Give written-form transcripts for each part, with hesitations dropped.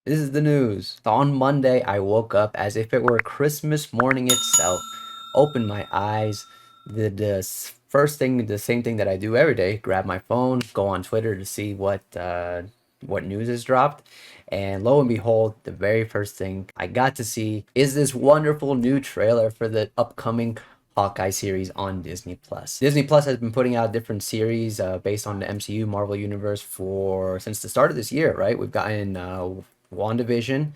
This is the news. On Monday, I woke up as if it were Christmas morning itself. Opened my eyes, first thing, the same thing that I do every day: grab my phone, go on Twitter to see what news is dropped, and lo and behold, the very first thing I got to see is this wonderful new trailer for the upcoming Hawkeye series on Disney Plus. Disney Plus has been putting out different series based on the MCU Marvel Universe for since the start of this year, right? We've gotten WandaVision,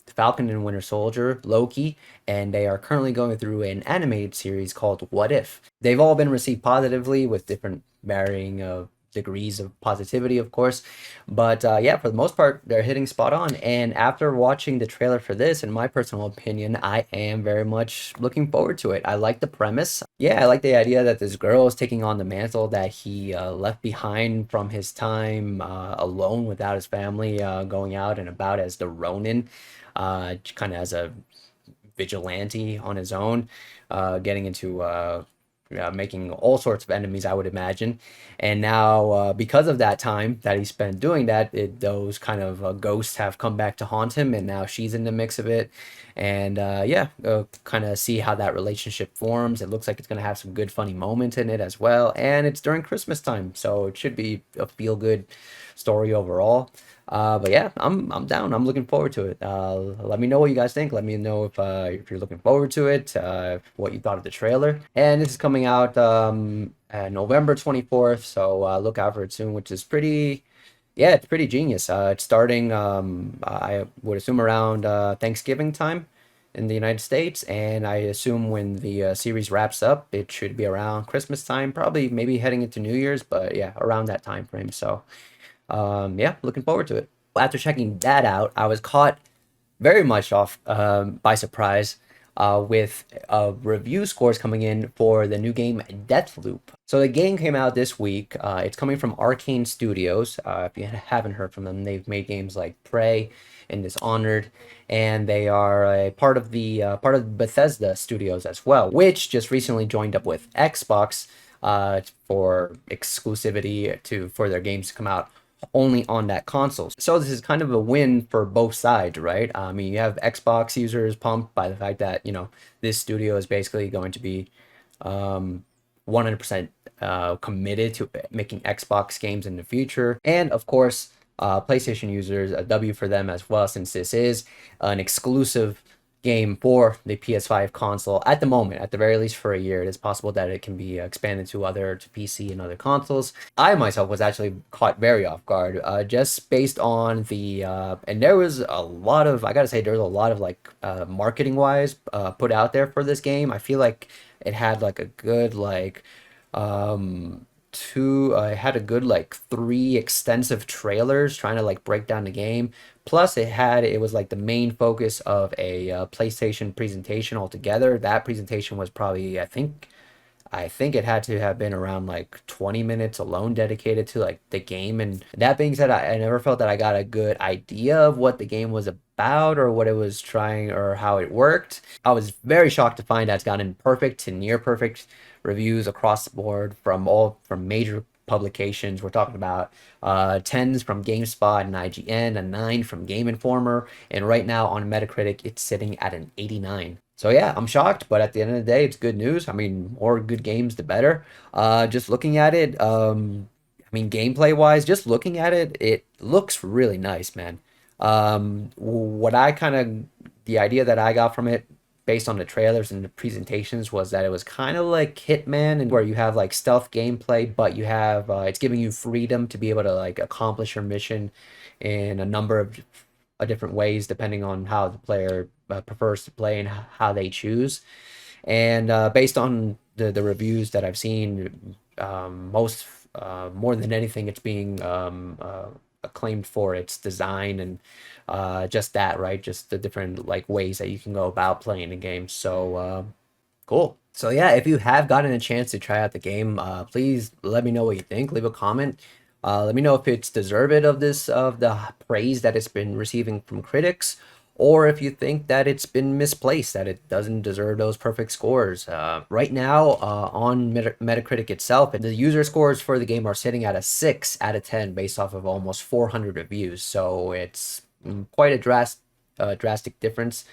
Falcon and Winter Soldier, Loki, and they are currently going through an animated series called What If. They've all been received positively with different varying degrees of positivity, of course. But yeah, for the most part, they're hitting spot on. And after watching the trailer for this, in my personal opinion, I am very much looking forward to it. I like the premise. Yeah, I like the idea that this girl is taking on the mantle that he left behind from his time alone without his family, going out and about as the Ronin, kind of as a vigilante on his own, getting into making all sorts of enemies, I would imagine. And now, because of that time that he spent doing that, those kind of ghosts have come back to haunt him, and now she's in the mix of it. And yeah, kind of see how that relationship forms. It looks like it's going to have some good, funny moments in it as well. And it's during Christmas time, so it should be a feel good story overall. But yeah, I'm down. I'm looking forward to it. Let me know what you guys think. Let me know if you're looking forward to it, what you thought of the trailer. And this is coming out November 24th, so look out for it soon, which is pretty. Yeah, it's pretty genius. It's starting, I would assume, around Thanksgiving time in the United States, and I assume when the series wraps up, it should be around Christmas time, probably maybe heading into New Year's, but yeah, around that time frame. So yeah, looking forward to it. After checking that out, I was caught very much off by surprise with review scores coming in for the new game Deathloop. So the game came out this week. It's coming from Arcane Studios. If you haven't heard from them, they've made games like Prey and Dishonored, and they are a part of Bethesda Studios as well, which just recently joined up with Xbox for exclusivity to for their games to come out only on that console. So this is kind of a win for both sides, right? I mean, you have Xbox users pumped by the fact that, this studio is basically going to be 100% committed to making Xbox games in the future. And of course, PlayStation users, a W for them as well, since this is an exclusive game for the PS5 console at the moment, at the very least for a year. It is possible that it can be expanded to PC and other consoles. I myself was actually caught very off guard, just based on and there was a lot of, I gotta say, there was a lot of like marketing wise put out there for this game. I feel like it had like a good like two I had a good like three extensive trailers trying to like break down the game. Plus it was like the main focus of a PlayStation presentation altogether. That presentation was probably, I think it had to have been around like 20 minutes alone dedicated to like the game. And that being said, I never felt that I got a good idea of what the game was about or what it was trying or how it worked. I was very shocked to find that it's gotten perfect to near perfect reviews across the board from major publications. We're talking about 10s from GameSpot and IGN, a 9 from Game Informer, and right now on Metacritic, it's sitting at an 89. So yeah, I'm shocked, but at the end of the day, it's good news. I mean, more good games, the better. Just looking at it, I mean, gameplay wise, just looking at it, it looks really nice, man. What I kind of, the idea that I got from it based on the trailers and the presentations was that it was kind of like Hitman, and where you have like stealth gameplay, but you have it's giving you freedom to be able to like accomplish your mission in a number of different ways depending on how the player prefers to play and how they choose. And based on the reviews that I've seen, most more than anything, it's being acclaimed for its design and just that, right? Just the different like ways that you can go about playing the game. So cool. So yeah, if you have gotten a chance to try out the game, please let me know what you think. Leave a comment. Let me know if it's deserved of the praise that it's been receiving from critics, or if you think that it's been misplaced, that it doesn't deserve those perfect scores. Right now, on Metacritic itself, the user scores for the game are sitting at a 6 out of 10 based off of almost 400 reviews. So it's quite a drastic difference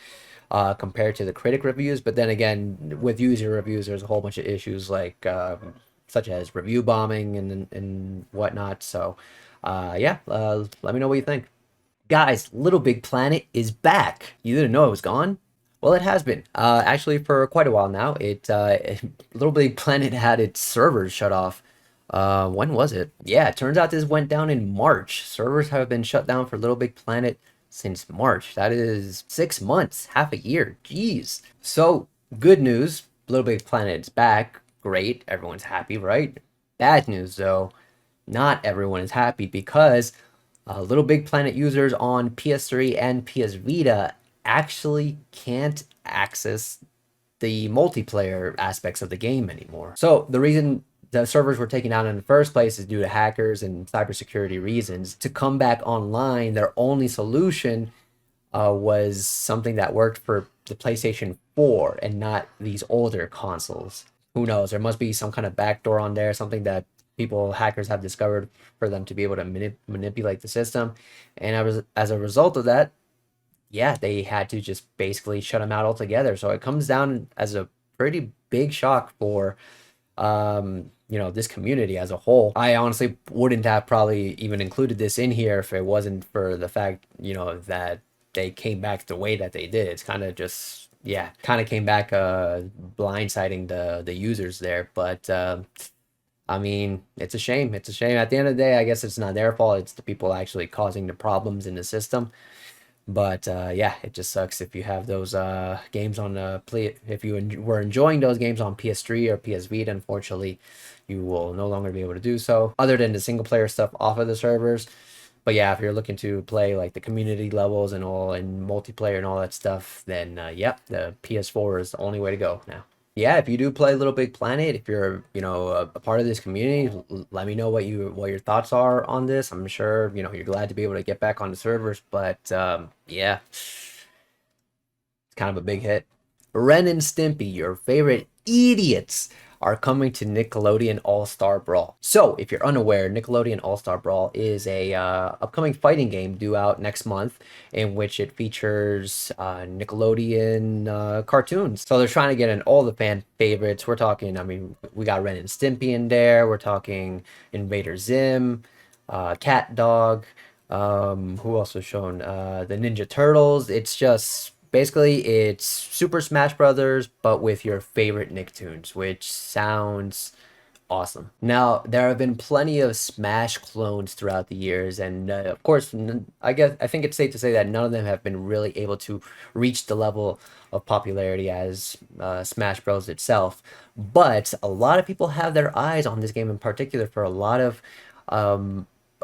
compared to the critic reviews. But then again, with user reviews, there's a whole bunch of issues like such as review bombing and whatnot. So yeah, let me know what you think. Guys, Little Big Planet is back. You didn't know it was gone? Well, it has been. Actually, for quite a while now. Little Big Planet had its servers shut off. When was it? Yeah, it turns out this went down in March. Servers have been shut down for Little Big Planet since March. That is 6 months, half a year. Jeez. So, good news. Little Big Planet's back. Great. Everyone's happy, right? Bad news, though. Not everyone is happy because Little Big Planet users on PS3 and PS Vita actually can't access the multiplayer aspects of the game anymore. So the reason the servers were taken down in the first place is due to hackers and cybersecurity reasons. To come back online, their only solution was something that worked for the PlayStation 4 and not these older consoles. Who knows? There must be some kind of backdoor on there, something that hackers have discovered for them to be able to manipulate the system. And as a result of that, yeah, they had to just basically shut them out altogether. So it comes down as a pretty big shock for this community as a whole. I honestly wouldn't have probably even included this in here if it wasn't for the fact, that they came back the way that they did. It's kind of just, yeah, kind of came back blindsiding the users there. But I mean, it's a shame. It's a shame. At the end of the day, I guess it's not their fault. It's the people actually causing the problems in the system. But yeah, it just sucks if you have those games on play. If you were enjoying those games on PS3 or PS Vita, unfortunately, you will no longer be able to do so, other than the single player stuff off of the servers. But yeah, if you're looking to play like the community levels and all and multiplayer and all that stuff, then yeah, the PS4 is the only way to go now. Yeah, if you do play Little Big Planet, if you're, a part of this community, let me know what your thoughts are on this. I'm sure, you're glad to be able to get back on the servers, but yeah, it's kind of a big hit. Ren and Stimpy, your favorite idiots, are coming to Nickelodeon All-Star Brawl. So, if you're unaware, Nickelodeon All-Star Brawl is a upcoming fighting game due out next month, in which it features Nickelodeon cartoons. So they're trying to get in all the fan favorites. We're talking, I mean, we got Ren and Stimpy in there. We're talking Invader Zim, Cat Dog. Who else was shown? The Ninja Turtles. It's just basically it's Super Smash Brothers, but with your favorite Nicktoons, which sounds awesome. Now, there have been plenty of Smash clones throughout the years, and of course, I think it's safe to say that none of them have been really able to reach the level of popularity as Smash Bros. Itself. But a lot of people have their eyes on this game in particular for a lot of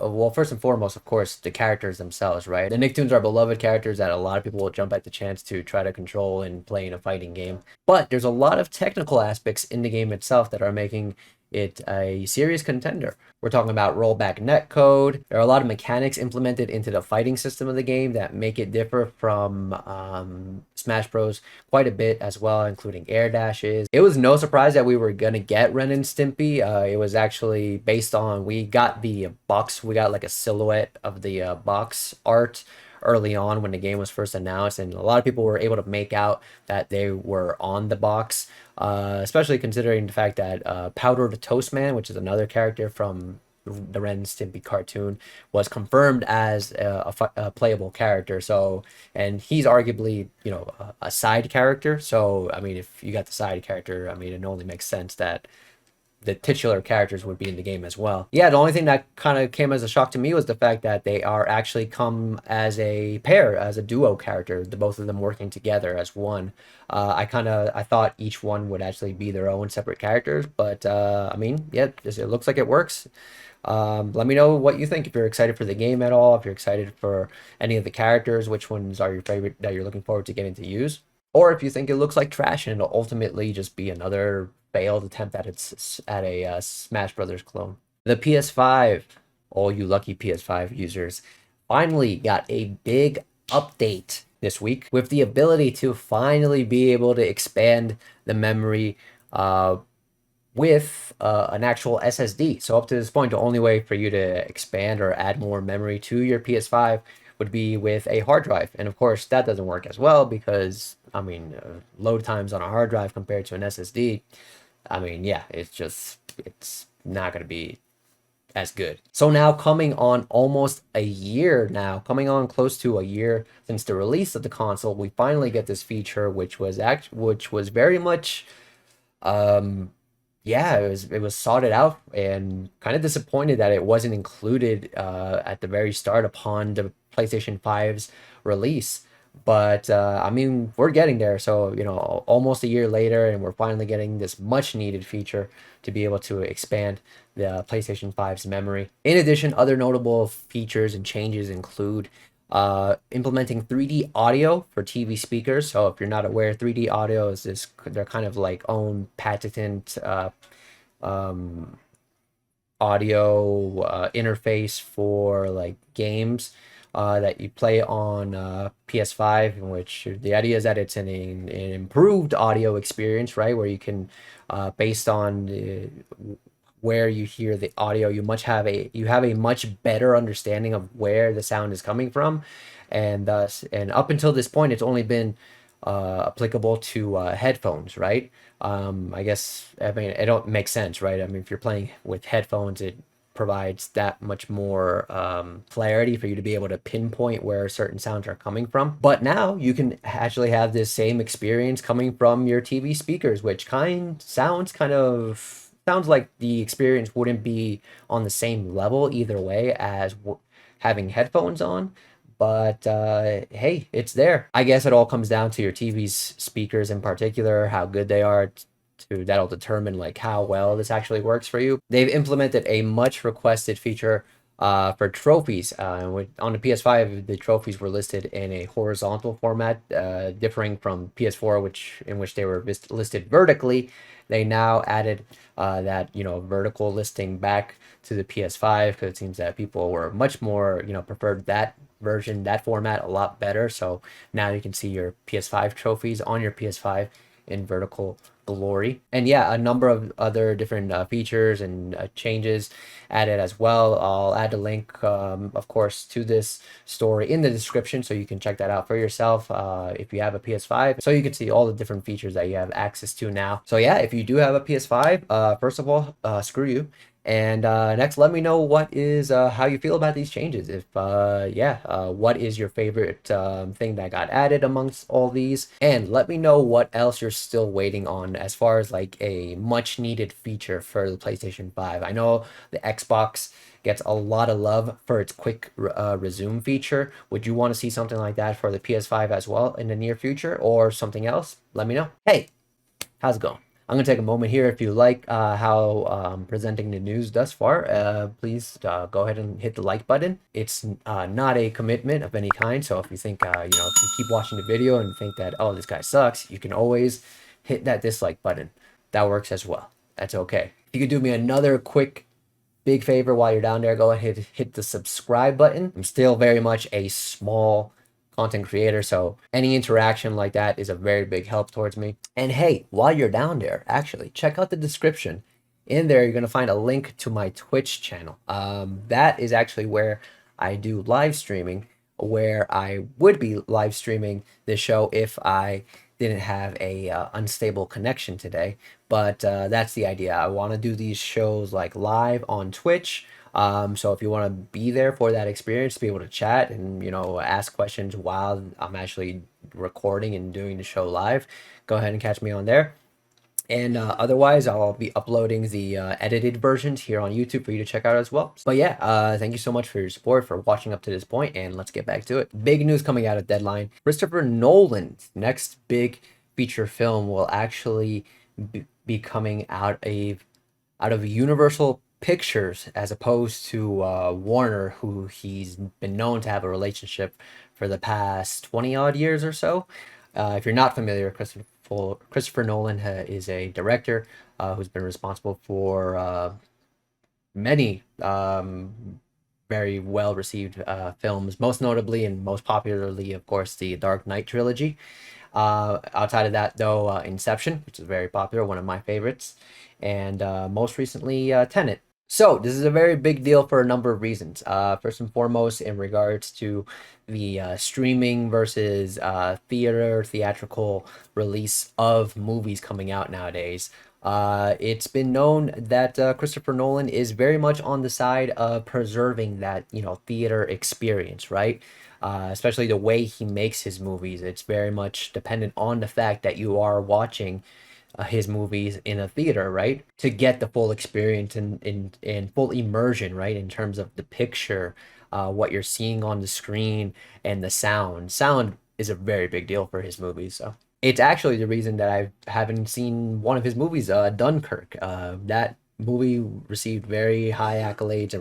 well, first and foremost, of course, the characters themselves, right? The Nicktoons are beloved characters that a lot of people will jump at the chance to try to control and play in a fighting game. But there's a lot of technical aspects in the game itself that are making it a serious contender. We're talking about rollback netcode. There are a lot of mechanics implemented into the fighting system of the game that make it differ from Smash Bros. Quite a bit as well, including air dashes. It was no surprise that we were gonna get Ren and Stimpy. It was actually based on, we got the box, we got like a silhouette of the box art early on when the game was first announced, and a lot of people were able to make out that they were on the box, especially considering the fact that Powdered Toast Man, which is another character from the Ren and Stimpy cartoon, was confirmed as a playable character. So, and he's arguably, a side character. So, I mean, if you got the side character, I mean, it only makes sense that the titular characters would be in the game as well. Yeah, the only thing that kind of came as a shock to me was the fact that they are actually come as a pair, as a duo character, the both of them working together as one. I thought each one would actually be their own separate characters, but I mean, yeah, it looks like it works. Let me know what you think, if you're excited for the game at all, if you're excited for any of the characters, which ones are your favorite that you're looking forward to getting to use, or if you think it looks like trash and it'll ultimately just be another failed attempt at a Smash Brothers clone. The PS5, all you lucky PS5 users, finally got a big update this week with the ability to finally be able to expand the memory with an actual SSD. So up to this point, the only way for you to expand or add more memory to your PS5 would be with a hard drive. And of course, that doesn't work as well because, I mean, load times on a hard drive compared to an SSD, I mean, yeah, it's not going to be as good. So now coming on almost a year now, coming on close to a year since the release of the console, we finally get this feature which was very much yeah, it was sorted out and kind of disappointed that it wasn't included at the very start upon the PlayStation 5's release. But I mean, we're getting there. So, almost a year later, and we're finally getting this much needed feature to be able to expand the PlayStation 5's memory. In addition, other notable features and changes include implementing 3D audio for TV speakers. So if you're not aware, 3D audio is they're kind of like own patented audio interface for like games that you play on PS5, in which the idea is that it's an improved audio experience, right? Where you can, based on where you hear the audio, you have a much better understanding of where the sound is coming from, and up until this point, it's only been applicable to headphones, right? I guess, I mean, it don't make sense, right? I mean, if you're playing with headphones, it provides that much more clarity for you to be able to pinpoint where certain sounds are coming from. But now you can actually have this same experience coming from your TV speakers, which sounds like the experience wouldn't be on the same level either way as having headphones on. But hey, it's there. I guess it all comes down to your TV's speakers in particular, how good they are. That'll determine like how well this actually works for you. They've implemented a much requested feature for trophies. On the PS5, the trophies were listed in a horizontal format, differing from PS4, in which they were listed vertically. They now added that vertical listing back to the PS5 because it seems that people were much more preferred that version, that format a lot better. So now you can see your PS5 trophies on your PS5 in vertical glory. And yeah, a number of other different features and changes added as well. I'll add a link, of course, to this story in the description so you can check that out for yourself if you have a PS5, so you can see all the different features that you have access to now. So yeah, if you do have a PS5, first of all, screw you. And next, let me know what is how you feel about these changes. If what is your favorite thing that got added amongst all these, and let me know what else you're still waiting on as far as like a much needed feature for the PlayStation 5. I know the Xbox gets a lot of love for its quick resume feature. Would you want to see something like that for the PS5 as well in the near future, or something else? Let me know. Hey, how's it going? I'm going to take a moment here. If you like how I'm presenting the news thus far, please go ahead and hit the like button. It's not a commitment of any kind. So if you think, if you keep watching the video and think that, oh, this guy sucks, you can always hit that dislike button. That works as well. That's okay. If you could do me another quick big favor while you're down there, go ahead and hit the subscribe button. I'm still very much a small content creator, so any interaction like that is a very big help towards me. And hey, while you're down there, actually check out the description. In there you're going to find a link to my Twitch channel. That is actually where I do live streaming, where I would be live streaming this show if I didn't have a unstable connection today. But that's the idea. I want to do these shows like live on Twitch. So if you want to be there for that experience, to be able to chat and ask questions while I'm actually recording and doing the show live, go ahead and catch me on there. And otherwise, I'll be uploading the edited versions here on YouTube for you to check out as well. But yeah, thank you so much for your support, for watching up to this point, and let's get back to it. Big news coming out of Deadline. Christopher Nolan's next big feature film will actually be coming out of Universal Pictures, as opposed to Warner, who he's been known to have a relationship for the past 20 odd years or so. If you're not familiar, Christopher Nolan is a director who's been responsible for many very well received films, most notably and most popularly, of course, the Dark Knight trilogy. Outside of that, though, Inception, which is very popular, one of my favorites, and most recently, Tenet. So this is a very big deal for a number of reasons. First and foremost, in regards to the streaming versus theatrical release of movies coming out nowadays. It's been known that Christopher Nolan is very much on the side of preserving that, theater experience, right? Especially the way he makes his movies. It's very much dependent on the fact that you are watching his movies in a theater, right? To get the full experience and full immersion, right? In terms of the picture, what you're seeing on the screen, and the sound. Sound is a very big deal for his movies. So it's actually the reason that I haven't seen one of his movies, Dunkirk. That movie received very high accolades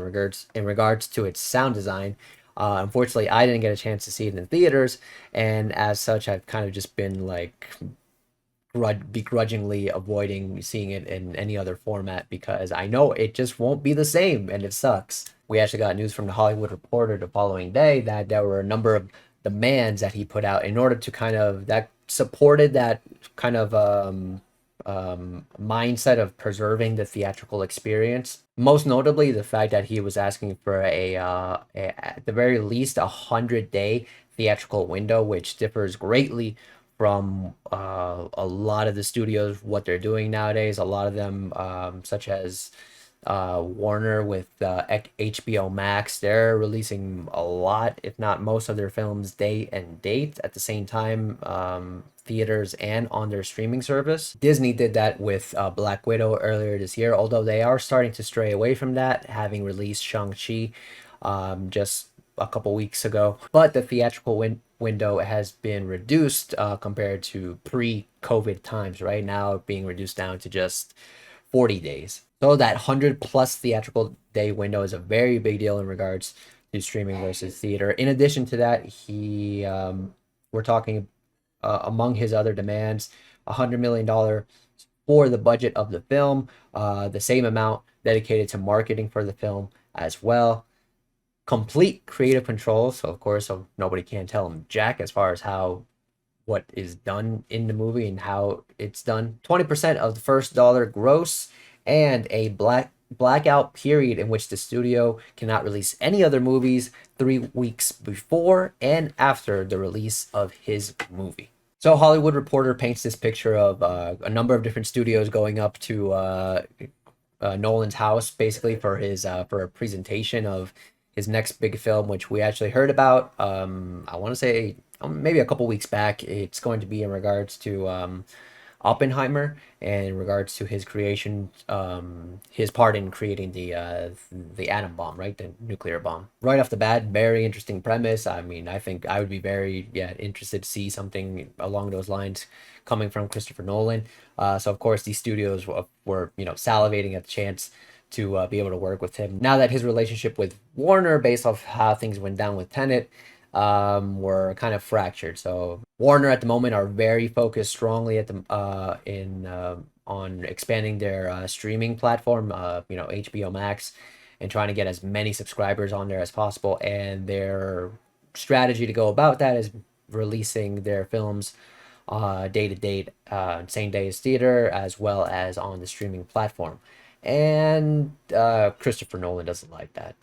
in regards to its sound design. Unfortunately, I didn't get a chance to see it in theaters, and as such, I've kind of just been like begrudgingly avoiding seeing it in any other format because I know it just won't be the same and it sucks. We actually got news from the Hollywood Reporter the following day that there were a number of demands that he put out in order to kind of that supported that kind of mindset of preserving the theatrical experience. Most notably, the fact that he was asking for at the very least 100-day theatrical window, which differs greatly from a lot of the studios what they're doing nowadays. A lot of them, such as Warner with HBO Max, they're releasing a lot, if not most, of their films day and date at the same time, theaters and on their streaming service. Disney did that with Black Widow earlier this year, although they are starting to stray away from that, having released Shang-Chi just a couple weeks ago. But the theatrical window has been reduced compared to pre-COVID times, right? Now being reduced down to just 40 days. So that 100 plus theatrical day window is a very big deal in regards to streaming versus theater. In addition to that, we're talking among his other demands, $100 million for the budget of the film, the same amount dedicated to marketing for the film as well. Complete creative control. So nobody can tell him jack as far as how what is done in the movie and how it's done. 20% of the first dollar gross, and a blackout period in which the studio cannot release any other movies 3 weeks before and after the release of his movie. So Hollywood Reporter paints this picture of a number of different studios going up to Nolan's house basically for his for a presentation of his next big film, which we actually heard about. I want to say maybe a couple weeks back. It's going to be in regards to Oppenheimer and in regards to his creation, his part in creating the atom bomb, right, the nuclear bomb. Right off the bat, very interesting premise. I mean, I think I would be very interested to see something along those lines coming from Christopher Nolan. So of course these studios were salivating at the chance to be able to work with him. Now that his relationship with Warner, based off how things went down with Tenet, were kind of fractured. So Warner at the moment are very focused strongly at the in on expanding their streaming platform, HBO Max, and trying to get as many subscribers on there as possible. And their strategy to go about that is releasing their films day to date, same day as theater, as well as on the streaming platform. And Christopher Nolan doesn't like that.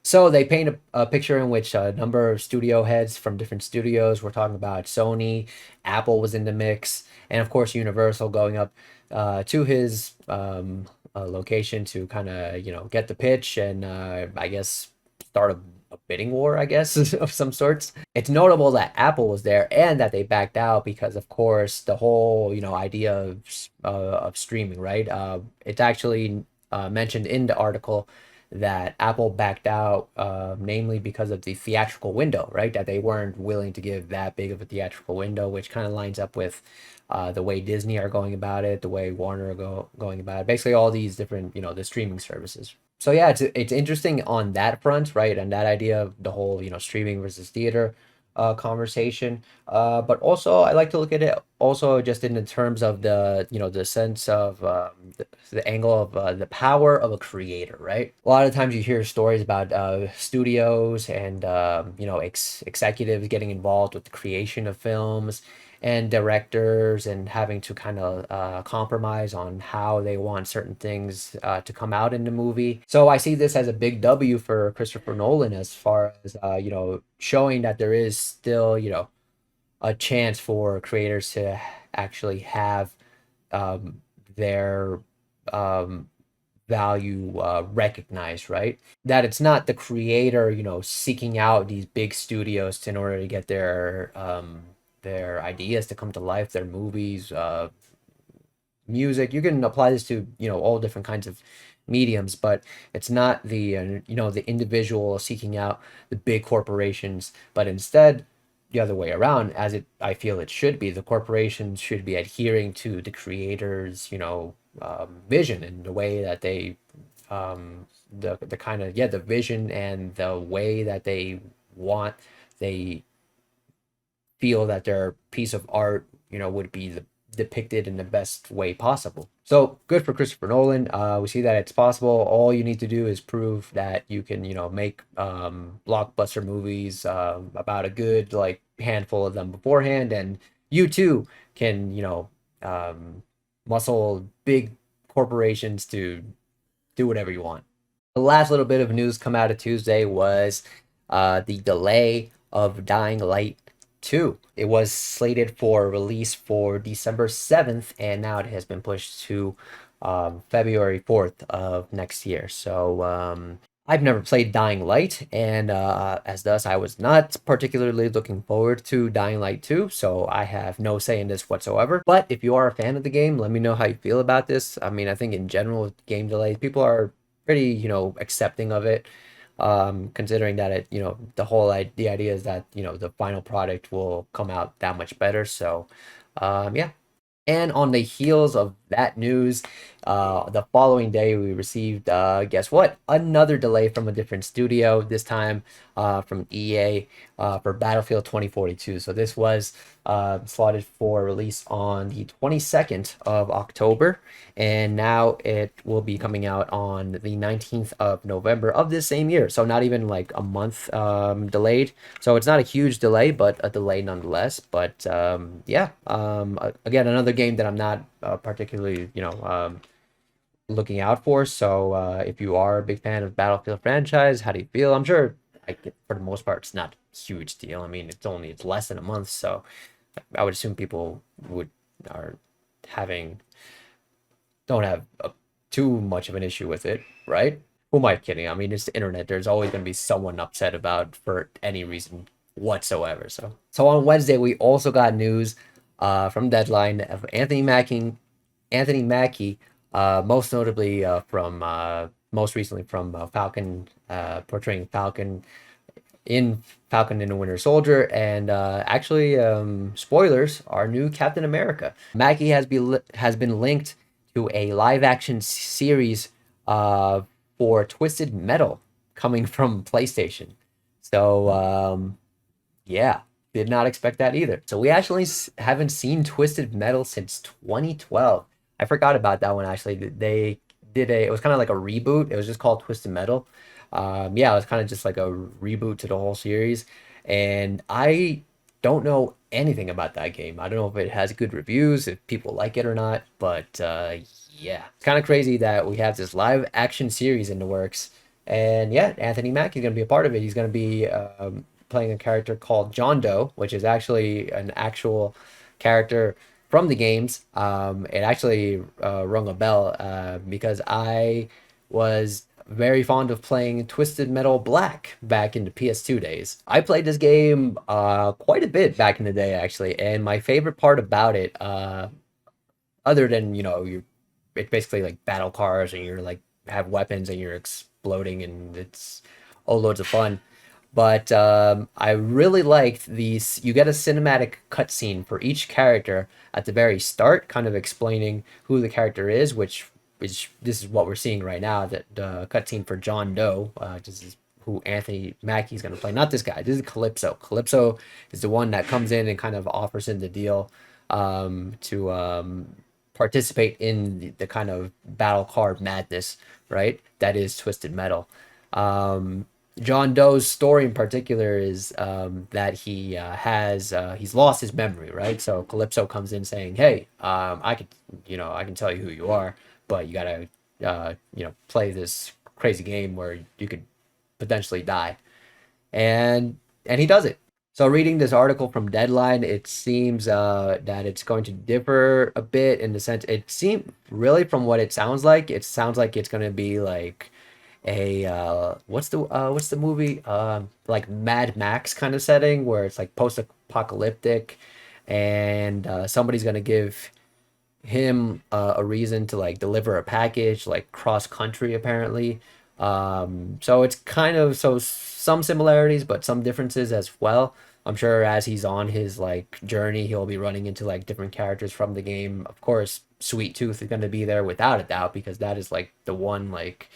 So they paint a picture in which a number of studio heads from different studios. We're talking about Sony, Apple was in the mix, and of course Universal going up to his location to kind of get the pitch and I guess start a bidding war, I guess, of some sorts. It's notable that Apple was there and that they backed out because, of course, the whole idea of streaming, right? It's actually mentioned in the article that Apple backed out, namely because of the theatrical window, right? That they weren't willing to give that big of a theatrical window, which kind of lines up with the way Disney are going about it, the way Warner are going about it. Basically, all these different, the streaming services. So yeah, it's interesting on that front, right? And that idea of the whole, streaming versus theater conversation. But also, I like to look at it also just in the terms of the sense of the angle of the power of a creator, right? A lot of times you hear stories about studios and executives getting involved with the creation of films and directors and having to kind of compromise on how they want certain things to come out in the movie. So I see this as a big W for Christopher Nolan as far as showing that there is still a chance for creators to actually have um, their um, value recognized, right? That it's not the creator, seeking out these big studios in order to get their ideas to come to life, their movies, music. You can apply this to all different kinds of mediums, but it's not the individual seeking out the big corporations, but instead the other way around, as it I feel it should be. The corporations should be adhering to the creators vision and the way that they the kind of the vision and the way that they feel that their piece of art would be depicted in the best way possible. So good for Christopher Nolan. We see that it's possible. All you need to do is prove that you can make blockbuster movies, about a good like handful of them beforehand, and you too can muscle big corporations to do whatever you want. The last little bit of news come out of Tuesday was the delay of Dying Light 2. It was slated for release for December 7th, and now it has been pushed to February 4th of next year. So I've never played Dying Light, and as thus, I was not particularly looking forward to Dying Light 2, so I have no say in this whatsoever. But if you are a fan of the game, let me know how you feel about this. I mean, I think in general, game delays, people are pretty, accepting of it, considering that the idea is that, the final product will come out that much better. So, yeah. And on the heels of that news, the following day we received, guess what? Another delay from a different studio, this time from EA for Battlefield 2042. So this was slotted for release on the 22nd of October, and now it will be coming out on the 19th of November of this same year. So not even like a month delayed. So it's not a huge delay, but a delay nonetheless. But yeah, again, another game that I'm not particularly, looking out for. So if you are a big fan of Battlefield franchise, how do you feel? I'm sure, like, for the most part, it's not a huge deal. I mean, it's less than a month, so I would assume people would are having don't have too much of an issue with it, right? Who am I kidding? I mean, it's the internet. There's always going to be someone upset about for any reason whatsoever. So on Wednesday, we also got news from Deadline of Anthony Mackie, most notably from most recently from Falcon, portraying Falcon in Falcon and the Winter Soldier, and actually, spoilers, our new Captain America. Mackie has been linked to a live action series uh, for Twisted Metal coming from PlayStation. So yeah, did not expect that either. So we actually haven't seen Twisted Metal since 2012. I forgot about that one actually. They did it was kind of like a reboot. It was just called Twisted Metal. Yeah, it was kind of just like a reboot to the whole series. And I don't know anything about that game. I don't know if it has good reviews, if people like it or not, but yeah. It's kind of crazy that we have this live action series in the works. And yeah, Anthony Mackie is going to be a part of it. He's going to be playing a character called John Doe, which is actually an actual character from the games. It actually rung a bell because I was very fond of playing Twisted Metal Black back in the PS2 days. I played this game quite a bit back in the day, actually, and my favorite part about it, other than you it's basically like battle cars and you're like have weapons and you're exploding and it's all loads of fun. But I really liked these. You get a cinematic cutscene for each character at the very start, kind of explaining who the character is, which this is what we're seeing right now. That the cutscene for John Doe, this is who Anthony Mackie is going to play. Not this guy. This is Calypso. Calypso is the one that comes in and kind of offers him the deal to participate in the kind of battle card madness, right? That is Twisted Metal. John Doe's story in particular is that he's lost his memory, right? So Calypso comes in saying, "Hey, I can tell you who you are, but you gotta, play this crazy game where you could potentially die." And he does it. So reading this article from Deadline, it seems that it's going to differ a bit in the sense it seems really from what it sounds like it's going to be like a what's the movie like Mad Max kind of setting where it's like post-apocalyptic and somebody's going to give him a reason to like deliver a package like cross country apparently. So it's kind of so some similarities but some differences as well. I'm sure as he's on his like journey he'll be running into like different characters from the game. Of course Sweet Tooth is going to be there without a doubt because that is like the one like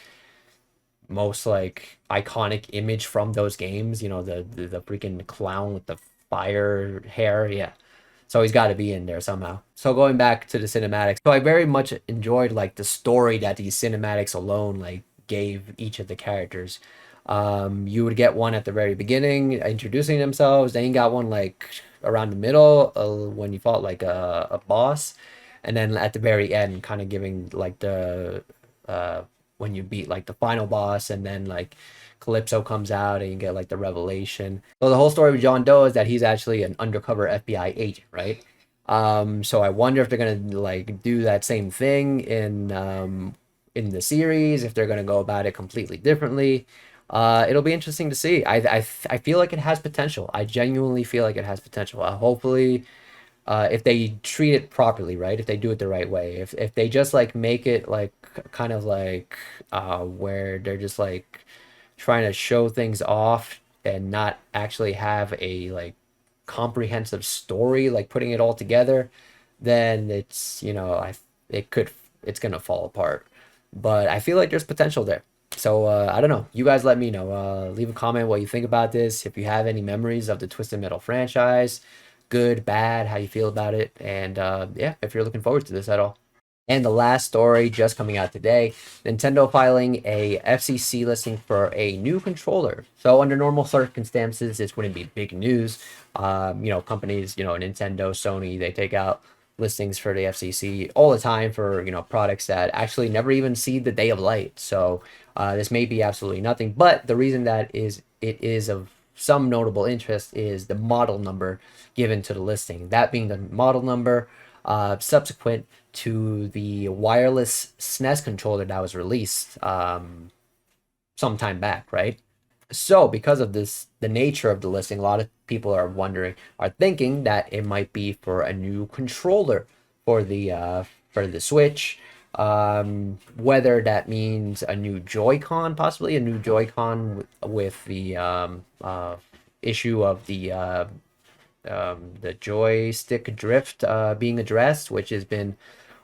most like iconic image from those games, the freaking clown with the fire hair. Yeah, so he's got to be in there somehow. So going back to the cinematics, so I very much enjoyed like the story that these cinematics alone like gave each of the characters. You would get one at the very beginning introducing themselves, then you got one like around the middle when you fought like a boss, and then at the very end kind of giving like the uh when you beat like the final boss, and then like Calypso comes out and you get like the revelation. So the whole story of John Doe is that he's actually an undercover FBI agent, right? So I wonder if they're gonna like do that same thing in the series, if they're gonna go about it completely differently. It'll be interesting to see. I feel like it has potential. I genuinely feel like it has potential. Hopefully, if they treat it properly, right? If they do it the right way, if they just like make it like kind of like where they're just like trying to show things off and not actually have a like comprehensive story, like putting it all together, then it could it's gonna fall apart. But I feel like there's potential there. So I don't know. You guys let me know. Leave a comment what you think about this. If you have any memories of the Twisted Metal franchise, good, bad, how you feel about it, and yeah, if you're looking forward to this at all. And the last story just coming out today, Nintendo filing a FCC listing for a new controller. So under normal circumstances, this wouldn't be big news. Companies, Nintendo, Sony, they take out listings for the FCC all the time for, products that actually never even see the day of light. So this may be absolutely nothing. But the reason that it is of some notable interest is the model number given to the listing. That being the model number subsequent to the wireless SNES controller that was released some time back, right? So, because of this, the nature of the listing, a lot of people are thinking that it might be for a new controller for the Switch. Whether that means a new Joy-Con, possibly a new Joy-Con with the issue of the joystick drift being addressed, which has been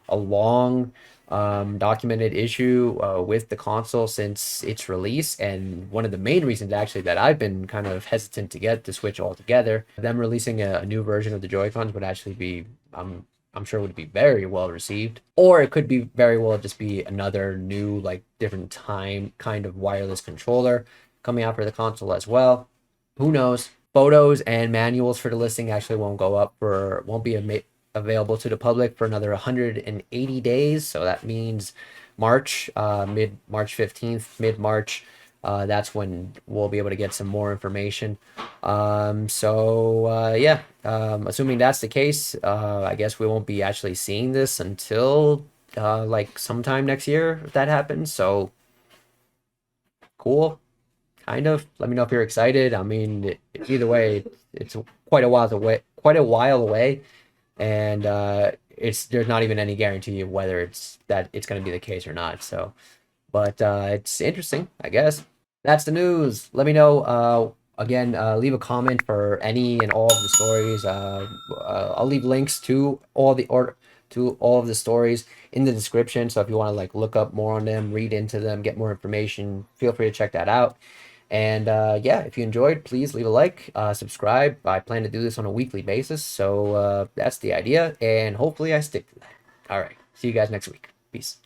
a long documented issue with the console since its release, and one of the main reasons actually that I've been kind of hesitant to get the Switch altogether. Them releasing a new version of the Joy-Cons would actually be I'm sure would be very well received, or it could be very well just be another new like different time kind of wireless controller coming out for the console as well. Who knows? Photos and manuals for the listing actually won't be available to the public for another 180 days. So that means mid March 15th, mid March. That's when we'll be able to get some more information. Yeah, assuming that's the case, I guess we won't be actually seeing this until like sometime next year if that happens. So cool. Kind of. Let me know if you're excited. I mean, either way, it's quite a while away, and it's there's not even any guarantee of whether it's going to be the case or not. So, but it's interesting, I guess. That's the news. Let me know. Again, leave a comment for any and all of the stories. I'll leave links to all of the stories in the description. So if you want to like look up more on them, read into them, get more information, feel free to check that out. And yeah, if you enjoyed, please leave a like, subscribe. I plan to do this on a weekly basis, so that's the idea, and hopefully I stick to that. All right, see you guys next week. Peace.